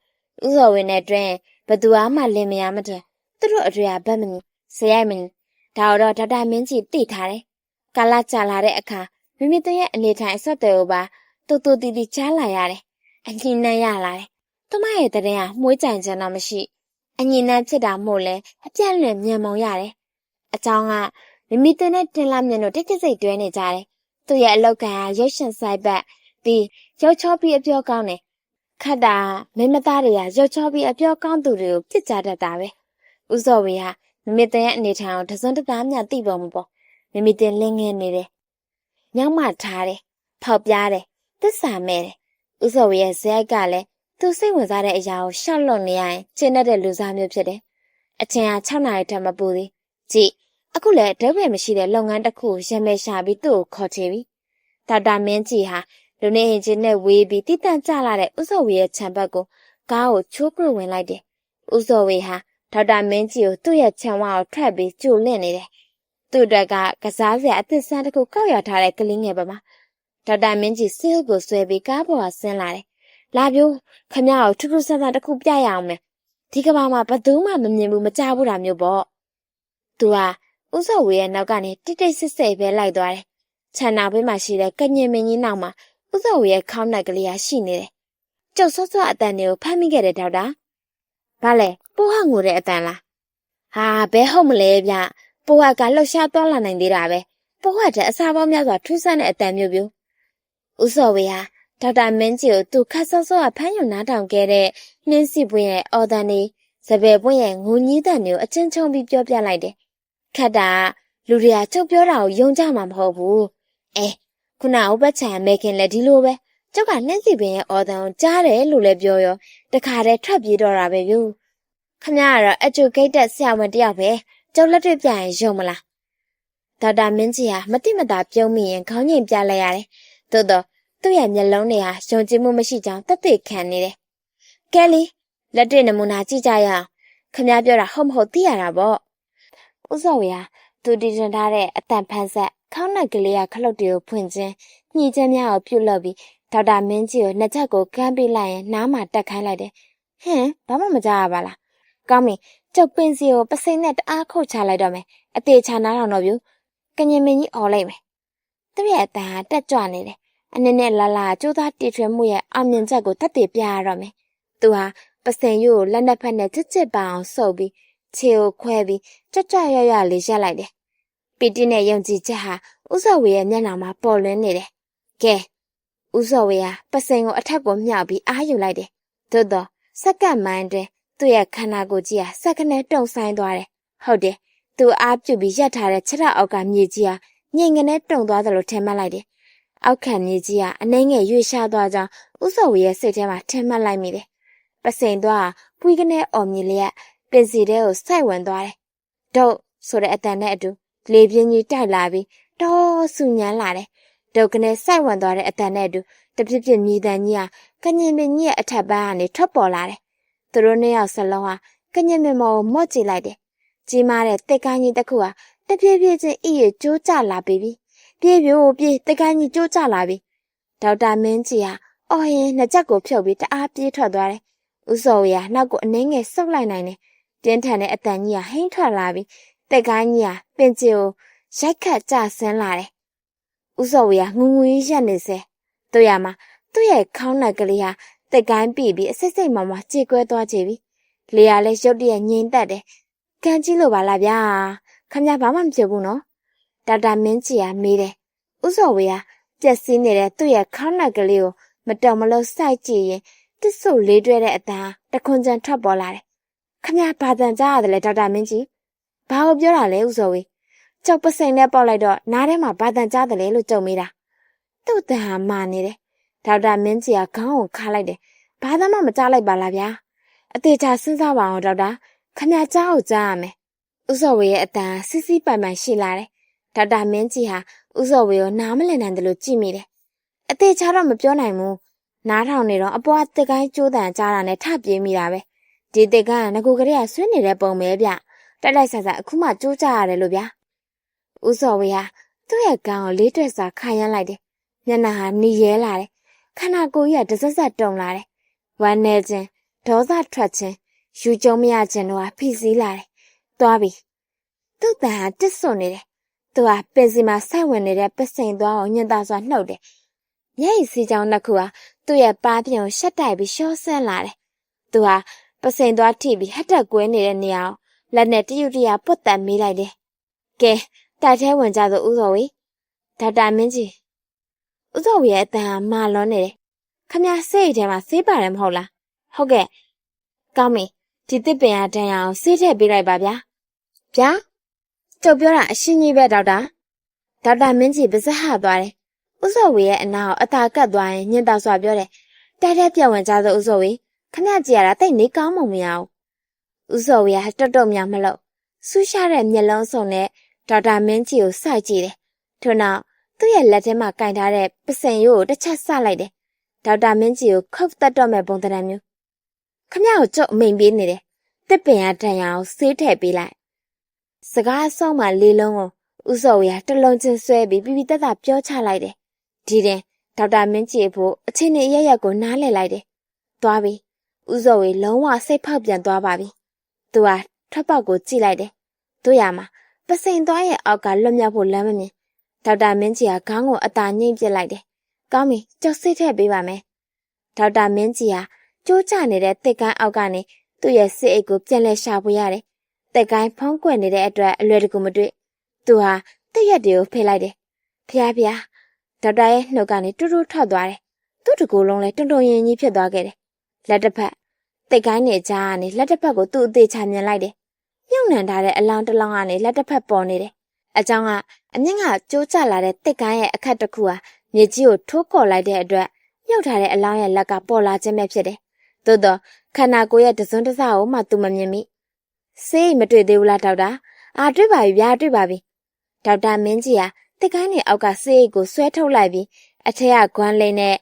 ဦးစော်ဝေနဲ့တွင်ဘသူမှလင်မယားမတွင်သူတို့အတွေ့အဘက်မနီဇယိုက်မနီဒါတော့ဒေါက်တာမင်းကြီးသိထားတယ်ကာလကြာလာတဲ့အခါမီမီသွင်းရဲ့အနေထိုင်အဆက်တွေကိုပါတူတီကြားလာရတယ်အညီနှံရလာတယ်သူမရဲ့တဲ့ရင်ကမှုေးကြိုင်ခြင်းတော့မရှိအညီနှံဖြစ်တာမို့လဲအပြန့်လွင်မြန်မောင်ရတယ်အကြောင်းကမီမီသွင်းနဲ့တင်လာမြင်တို့တိတ်တိတ်စိတ်တွဲနေကြတယ်သူ့ရဲ့အလောက်ကရုပ်ရှင်ဆိုင်ဘက်ပြီးရုပ်ချောပြီးအပြောကောင်းတယ်ခတ်တာမိမသားတွေကရုပ်ချောပြီးအပြောကောင်းသူတွေကိုပြစ်ကြတတ်တာပဲဦးစော်ဝေဟာမမီတင်ရဲ့အနေထိုင်ကိုတစွန်းတသားမျှသိပုံမပေါ်မမီတင်လင်းငင်းနေတယ်ညောင်းမထားတယ်ဖောက်ပြားတယ်သစ္စာမဲ့တယ်ဦးစော်ဝေရဲ့ဇယိုက်ကလည်းသူစိတ်ဝင်စားတဲ့အရာကိုရှောက်လွတ်နေရရင်ကျင်းတတ်တဲ့လူစားမျိုးဖြစ်တယ်အချိန်ဟာ6နာရီထက်မပိုသေးကြည့်အခုလည်းအဓိပ္ပာယ်မရှိတဲ့လုပ်ငန်းတစ်ခုရမယ်ရှာပြီးသူ့ကိုခေါ်ချေပြီဒေါက်တာမင်းကြီးဟာလူနေဟင်ချင်းနဲ့ဝေးပြီးတိတန့်ကျလာတဲ့ဦးစော်ဝေရဲ့ခြံဘက်ကိုကားကိုချိုးကရဝင်လိုက်တယ်ဦးစော်ဝေဟာဒေါက်တာမင်းကြီးကိုသူ့ရဲ့ခြံဝါကိုထွက်ပြီးကြိုလင့်နေတယ်သူ့အတွက်ကကစားစရာအသစ်ဆန်းတစ်ခုကောက်ရထားတဲ့ကလေးငယ်ပါမှာဒေါက်တာမင်းကြီးဆေးကိုဆွဲပြီးကားပေါ်ကဆင်းလာတယ်လာပြိုးခမရကိုထူးထူးဆန်းဆန်းတစ်ခုပြရအောင်မယ်ဒီကဘာမှာဘသူမှမမြင်ဘူးမကြားဘူးတာမျိုးပေါ့သူဟာဦးစော်ဝေရဲ့နောက်ကနေတိတ်တိတ်ဆိတ်ဆိတ်ပဲလိုက်သွားတယ်ခြံနောက်ဘေးမှာရှိတဲ့ကညင်မင်းကြီးနောက်မှာဦးစော်ဝေရဲ့ခေါင်းနှက်ကလေးရှိနေတယ်ကျုပ်စောစောအတန်တွေကိုဖမ်းမိခဲ့တယ်ဒေါက်တာဘာလဲပိုးဟငိုတဲ့အတန်လားဟာဘယ်ဟုတ်မလဲဗျပိုးဟကလှုပ်ရှားသွားလာနိုင်သေးတာပဲပိုးဟတဲ့အစာပေါင်းများစွာထူးဆန်းတဲ့အတန်မျိုးပြူဦးစော်ဝေဟာဒေါက်တာမင်းကြီးကိုသူခတ်စောစောကဖမ်းယူနားထောင်ခဲ့တဲ့နှင်းစီပွင့်ရဲ့အော်တန်နေစပယ်ပွင့်ရဲ့ငိုညည်းတန်တွေကိုအချင်းချုံပြီးပြောပြလိုက်တယ်ခတ်တာလူတွေကကျုပ်ပြောတာကိုယုံကြမှာမဟုတ်ဘူးခုနဥပချံမဲခင်လည်းဒီလိုပဲကျုပ်ကနှင်းစီပင်ရဲ့အော်တန်ကိုကြားတယ်လို့လည်းပြောရောတခါတည်းထွက်ပြေးတော့တာပဲဗျခမရကတော့ educated ဆရာဝန်တယောက်ပဲကျုပ်လက်တွေ့ပြရင်ယုံမလားဒေါက်တာမင်းကြီးဟာမတိမတာပြုံးမိရင်ခေါင်းငိမ်ပြလိုက်ရတယ်သို့တော့သူ သူ့ရဲ့မျက်လုံးတွေဟာယုံကြည်မှုမရှိကြောင်းသက်သေခံနေတယ်။ကဲလီလက်တွေ့နမူနာကြည့်ကြရအောင်။ခမပြောတာဟုတ်မဟုတ်သိရတာပေါ့။ဦးစော်ဝေဟာသူတည်ထွင်ထားတဲ့အတန်ဖန်ဆက်ခေါင်းနဲ့ကလေးကခလုတ်တွေကိုဖွင့်ခြင်းညှိခြင်းများကိုပြုတ်လုပ်ပြီးဒေါက်တာမင်းကြီးကိုနှစ်ချက်ကိုကမ်းပေးလိုက်ရင်နားမှာတက်ခိုင်းလိုက်တယ်။ဟင်ဘာမှမကြားရပါလား။ကောင်းပြီကျုပ်ပင်စီကိုပစိမ့်နဲ့တအားခုတ်ချလိုက်တော့မယ်။အသေးချာနားထောင်တော့ပြုကညင်မင်းကြီးအော်လိုက်မယ်။သူ့ရဲ့အတန်ဟာတက်ကြွနေတယ်။အနေနဲ့လာလာကျိုးသားတည်ထွင်မှုရဲ့အောင်မြင်ချက်ကိုသက်သေပြရတော့မယ်။သူဟာပစိန်ရိုးကိုလက်နှစ်ဖက်နဲ့ချစ်ချစ်ပအောင်ဆုပ်ပြီးခြေကိုခွဲပြီးကြွကြွရွရွလေးရက်လိုက်တယ်။ပီတိနဲ့ယုံကြည်ချက်ဟာဦးစော်ဝေရဲ့မျက်နှာမှာပေါ်လွင်နေတယ်။ကဲဦးစော်ဝေဟာပစိန်ကိုအထက်ကိုမြှောက်ပြီးအားယူလိုက်တယ်။သို့တော့စက္ကန့်မှန်တွင်သူ့ရဲ့ခန္ဓာကိုယ်ကြီးဟာစက္ကနဲ့တုံဆိုင်သွားတယ်။ဟုတ်တယ်။သူအားပြုတ်ပြီးရက်ထားတဲ့ခြေထောက်အောက်ကမြေကြီးဟာငိမ်ငနဲ့တုံသွားတယ်လို့ထင်မှတ်လိုက်တယ်။အောက်ခံမြေကြီးဟာအနှဲငယ်ရွေ့ရှားသွားကြောင်းဦးစော်ဝေရဲ့စိတ်ထဲမှာထင်မှတ်လိုက်မိတယ်။ပစိန်သွားပွေးကနေအော်မြည်လျက်ပင်စီထဲကိုစိုက်ဝင်သွားတယ်။ဒုတ်ဆိုတဲ့အတန်နဲ့အတူလေပြင်းကြီးတိုက်လာပြီးတော့ဆူညံလာတယ်။ဒုတ်ကနေစိုက်ဝင်သွားတဲ့အတန်နဲ့အတူတပြစ်ပြစ်မြည်တန်ကြီးဟာကညင်ပင်ကြီးရဲ့အထက်ပန်းကနေထွက်ပေါ်လာတယ်။သူတို့နှစ်ယောက်စလုံးဟာကညင်ပင်မော်ကိုမော့ကြည့်လိုက်တယ်။ကြီးမားတဲ့တက်ကိုင်းကြီးတစ်ခုဟာတပြေးပြေးချင်းအီးရကျိုးကျလာပြီ။ပြေးပြိုးပြေးတက်ကိုင်းကြီးကျိုးကျလာပြီ။ဒေါက်တာမင်းကြီးဟာအော်ရင်နှစ်ချက်ကိုဖြုတ်ပြီးတအားပြေးထွက်သွားတယ်။ဦးစော်ဝေဟာနောက်ကိုအနှဲငယ်ဆုပ်လိုက်နိုင်တယ်။ပြင်းထန်တဲ့အတန်ကြီးဟာဟိမ့်ထွက်လာပြီးတက်ကိုင်းကြီးဟာပင်ကျကိုရိုက်ခတ်ကျဆင်းလာတယ်။ဦးစော်ဝေဟာငုံငူကြီးရက်နေစေ။တို့ရမှာသူ့ရဲ့ခေါင်းနဲ့ကလေးဟာတက်ကိုင်းပြီးပြီးအစိတ်စိတ်မှမှကြေကွဲသွားကြပြီ။လေယာလည်းရုတ်တရက်ငြိမ်သက်တယ်။ကန်ကြည့်လို့ပါလားဗျာ။ခမဘာမှမဖြစ်ဘူးနော်။ဒေါက်တာမင်းကြီးကမေးတယ်။ဦးစော်ဝေဟာပျက်စီးနေတဲ့သူ့ရဲ့ခေါင်းနဲ့ကလေးကိုမတုံမလို့စိုက်ကြည့်ရင်တစ်ဆုပ်လေးတွဲတဲ့အတန်တခွန်ချံထွက်ပေါ်လာတယ်။ခမဘာတန်ကြားရတယ်လဲဒေါက်တာမင်းကြီး။ဘာကိုပြောတာလဲဦးစော်ဝေ။ကျုပ်ပစိန်နဲ့ပေါက်လိုက်တော့နားထဲမှာဘာတန်ကြားတယ်လဲလို့ကြုံမိတာ။သူ့တန်ဟာမာနေတယ်။ဒေါက်တာမင်းကြီးကခေါင်းကိုခါလိုက်တယ်။ဘာသာမှမကြားလိုက်ပါလားဗျာ။အသေးချာစဉ်းစားပါအောင်ဒေါက်တာ။ခမကြားကိုကြားရမယ်။ဦးစော်ဝေရဲ့အတန်စီးစီးပိုင်ပိုင်ရှိလာတယ်။ဒေါက်တာမင်းကြီးဟာဦးစော်ဝေကိုနားမလည်နိုင်တယ်လို့ကြည့်မိတယ်။အသေးချာတော့မပြောနိုင်ဘူး။နားထောင်နေတော့အပေါ်တက်ကိုင်းကျိုးတန်ကြားတာနဲ့ထပြေးမိတာပဲဒီတက်ကိုင်းကငကိုကလေးကဆွေးနေတဲ့ပုံပဲဗျတိုက်တိုက်ဆဆအခုမှကျိုးကြရတယ်လို့ဗျာဦးစော်ဝေဟာသူ့ရဲ့ခေါင်းကိုလေးတွက်စာခါရမ်းလိုက်တယ်မျက်နှာဟာနီရဲလာတယ်ခန္ဓာကိုယ်ကြီးကတစက်တုံလာတယ်ဝမ်းနေခြင်းဒေါသထွက်ခြင်းယူကြုံမရခြင်းတို့ဟာဖိစီးလာတယ်သွားပြီသူ့တန်ဟာတစ်ဆွနေတယ်သူဟာပင်စီမှာဆိုက်ဝင်နေတဲ့ပစိန်သွားကိုညင်သာစွာနှုတ်တယ်မျက်ရည်စီးကြောင်းနှစ်ခုဟာသူ့ရဲ့ပါးပြင်ကိုရှက်တိုက်ပြီးရှော့ဆန်းလာတယ်။သူဟာပစိန်သွားထိပြီးဟက်တက်ကွဲနေတဲ့နေရာကိုလက်နဲ့တရုတ်တရာပွတ်တက်မေးလိုက်တယ်။ကဲတိုက်ထဲဝင်ကြဆိုဦးစော်ဝေဒေါက်တာမင်းကြီးဦးစော်ဝေရဲ့အတန်ဟာမာလွန်နေတယ်။ခမဆေးထဲမှာဆေးပါတယ်မဟုတ်လား။ဟုတ်ကဲ့။ကောင်းပြီဒီတစ်ပင်အတန်ရအောင်ဆေးထည့်ပေးလိုက်ပါဗျာ။ဗျာကျုပ်ပြောတာအရှင်းကြီးပဲဒေါက်တာ။ဒေါက်တာမင်းကြီးပါးစပ်ဟသွားတယ်။ဦးစော်ဝေရဲ့အနာကိုအသာကတ်သွားရင်ညင်တောက်စွာပြောတယ်။တိုက်ထဲပြောင်းဝင်ကြဆိုဦးစော်ဝေခမကြည့်ရတာတိတ်နေကောင်းမှမရဘူး။ဦးစော်ဝေကတွတ်တုံမြောင်မလို့ဆူးရှားတဲ့မျက်လုံးစုံနဲ့ဒေါက်တာမင်းကြီးကိုစိုက်ကြည့်တယ်။ထို့နောက်သူ့ရဲ့လက်ထဲမှာကင်ထားတဲ့ပစံရိုးကိုတစ်ချက်ဆလိုက်တယ်။ဒေါက်တာမင်းကြီးကိုခုတ်တက်တော့မဲ့ပုံသဏ္ဍာန်မျိုး။ခမကိုကြုတ်အမိန်ပေးနေတယ်။တစ်ပင်ရတန်ရအောင်ဆေးထည့်ပေးလိုက်။စကားအဆုံးမှလေးလုံးကိုဦးစော်ဝေကတလုံးချင်းဆွဲပြီးပြပြတတ်ပြောချလိုက်တယ်။ဒီတင်ဒေါက်တာမင်းကြီးဖို့အချင်းနဲ့ရရက်ကိုနားလည်လိုက်တယ်။သွားပြီ။ဦးစော်ဝေလုံးဝစိတ်ဖောက်ပြန်သွားပါပြီ။သူဟာထွက်ပေါက်ကိုကြည့်လိုက်တယ်။တို့ရမှာပစိန်သွားရဲ့အောက်ကလွတ်မြောက်ဖို့လမ်းမမြင်။ဒေါက်တာမင်းကြီးကခေါင်းကိုအသာညှိပစ်လိုက်တယ်။ကောင်းပြီကြောက်စိတ်ထည့်ပေးပါမယ်။ဒေါက်တာမင်းကြီးဟာကျိုးချနေတဲ့တစ်ကိုင်းအောက်ကနေသူ့ရဲ့စစ်အိတ်ကိုပြန်လဲရှာဖွေရတယ်။တစ်ကိုင်းဖုံးကွယ်နေတဲ့အတွက်အလွယ်တကူမတွေ့။သူဟာတစ်ရက်တွေကိုဖိလိုက်တယ်။ဖျားဖျားဒေါက်တာရဲ့နှုတ်ကနေတူးတူးထွက်သွားတယ်။သူ့တကူလုံးလဲတွန်တွန်ရင်ကြီးဖြစ်သွားခဲ့တယ်။လက်တစ်ဖက်တိတ်ကိုင်းနေကြကနေလက်တစ်ဖက်ကိုသူ့အသေးချမြင်လိုက်တယ်။မြုပ်နှံထားတဲ့အလောင်းတစ်လောင်းကနေလက်တစ်ဖက်ပေါ်နေတယ်။အကြောင်းကအမြင့်ကကျိုးကျလာတဲ့တိတ်ကိုင်းရဲ့အခက်တစ်ခုဟာမြေကြီးကိုထိုးကော်လိုက်တဲ့အတွက်မြုပ်ထားတဲ့အလောင်းရဲ့လက်ကပေါ်လာခြင်းပဲဖြစ်တယ်။သို့တော့ခန္ဓာကိုယ်ရဲ့တစွန်းတစကိုမှသူမမြင်မိ။ဆေးမတွေ့သေးဘူးလားဒေါက်တာ။အာတွေ့ပါပြီဗျာတွေ့ပါပြီ။ဒေါက်တာမင်းကြီးဟာတစ်ကိုင်းနေအောက်ကဆေးကိုဆွဲထုတ်လိုက်ပြီး အထက်ကကွမ်းလိမ့်နဲ့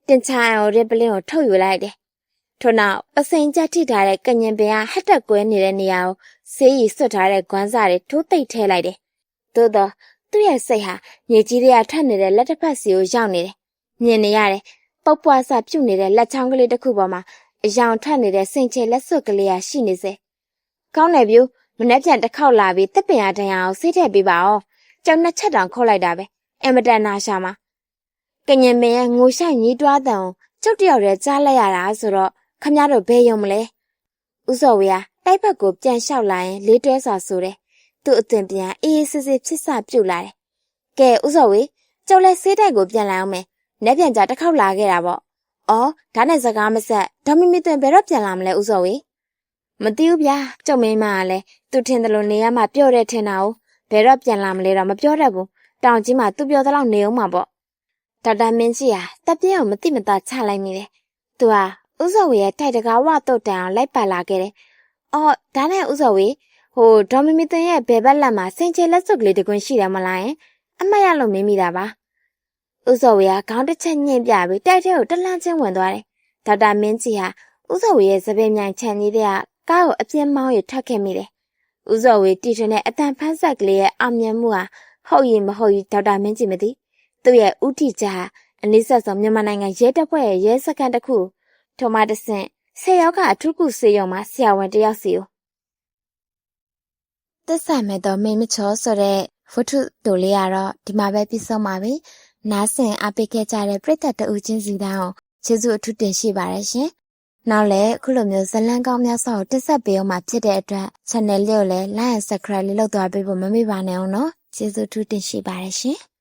တင်ချအောင်ရစ်ပလင်းကိုထုတ်ယူလိုက်တယ်။ထို့နောက်ပစိန်ကြက်ထိထားတဲ့ကညင်ပင်ကဟက်တက်ကွဲနေတဲ့နေရာကိုဆေးရည်ဆွတ်ထားတဲ့ကွမ်းစာတွေထိုးသိပ်ထဲလိုက်တယ်။သို့တော့သူ့ရဲ့စိတ်ဟာမြေကြီးတွေကထွက်နေတဲ့လက်တစ်ဖက်စီကိုရောက်နေတယ်။မြင်နေရတယ်။ပုတ်ပွားစပြုတ်နေတဲ့လက်ချောင်းကလေးတစ်ခုပေါ်မှာအယောင်ထွက်နေတဲ့စင်ချေလက်စွပ်ကလေးကရှိနေစေ။ကောင်းတယ်ဗျူမနှက်ပြန်တစ်ခေါက်လာပြီးတစ်ပင်ရတိုင်းအောင်ဆေးထည့်ပေးပါအောင်။ကြောင်နှစ်ချက်တောင်ခုတ်လိုက်တာပဲ။အမတန်နာရှာမှာကညင်ပင်ရဲ့ငိုရှိုက်ညီးတွားတန်ကိုကျုပ်တယောက်တည်းကြားလိုက်ရတာဆိုတော့ခမရတို့ဘယ်ယုံမလဲ။ဦးစော်ဝေကတိုက်ဘက်ကိုပြန်လျှောက်လာရင်လေးတွဲစွာဆိုတယ်။သူ့အသွင်ပြန်အေးအေးဆေးဆေးဖြစ်စပြုတ်လာတယ်။ကဲဦးစော်ဝေကျုပ်လည်းဆေးတိုက်ကိုပြန်လာအောင်မယ်။နှက်ပြန်ကြတစ်ခေါက်လာခဲ့တာပေါ့။အော်ဒါနဲ့စကားမဆက်ဒေါ်မီမီသွင်ဘယ်တော့ပြန်လာမလဲဦးစော်ဝေ။မသိဘူးဗျာကျုပ်မင်းမကလည်းသူထင်တယ်လို့နေရမှပြောတဲ့ထင်တာ哦ဘယ်တော့ပြန်လာမလဲတော့မပြောတတ်ဘူး။တောင်ကြီးမှာသူပြောသလောက်နေအောင်မှာပေါ့။ဒေါက်တာမင်းကြီးဟာတပ်ပြင်းကိုမတိမသားချလိုက်မိတယ်။သူဟာဦးစော်ဝေရဲ့တိုက်တကားဝတော့တန်အောင်လိုက်ပါလာခဲ့တယ်။အော်ဒါနဲ့ဦးစော်ဝေဒေါ်မီမီသွင်ရဲ့ဘယ်ဘက်လက်မှာစင်ချေလက်စွပ်ကလေးတကွင်းရှိတယ်မလားယင်အမှတ်ရလို့မင်းမိတာပါ။ဦးစော်ဝေကခေါင်းတစ်ချက်ညှင့်ပြပြီးတိုက်ထဲကိုတလှမ်းချင်းဝင်သွားတယ်။ဒေါက်တာမင်းကြီးဟာဦးစော်ဝေရဲ့စပယ်မြိုင်ချန်ကြီးတဲ့ကားကိုအပြင်းမောင်းရထွက်ခဲ့မိတယ်။ဦးစော်ဝေတီထွင်တဲ့အတန်ဖန်းဆက်ကလေးရဲ့အောင်မြင်မှုဟာဟုတ်ရင်မဟုတ်ရင်ဒေါက်တာမင်းကြီးမသိသူ့ရဲ့ဥတီချာအနည်းဆက်ဆုံးမြန်မာနိုင်ငံရဲတပ်ဖွဲ့ရဲ့ရဲစခန်းတစ်ခုထိုမှတဆင့်10ယောက်ကအထူးကုဆေးရုံမှာဆရာဝန်တစ်ယောက်စီကိုသစ္စာမဲ့တော့မိမချောဆိုတဲ့ဖုထုတူလေးကတော့ဒီမှာပဲပြီးဆုံးပါပြီ။နားဆင်အားပေးခဲ့ကြတဲ့ပရိသတ်တို့ချင်းစီတိုင်းကိုကျေးဇူးအထူးတင်ရှိပါတယ်ရှင်။နောက်လည်းအခုလိုမျိုးဇလန်းကောင်းများစွာကိုတက်ဆက်ပေးအောင်မှာဖြစ်တဲ့အတွက် channel လေးကိုလည်း like and subscribe လေးလုပ်သွားပေးဖို့မမေ့ပါနဲ့အောင်နော်။ကျေးဇူးအထူးတင်ရှိပါတယ်ရှင်။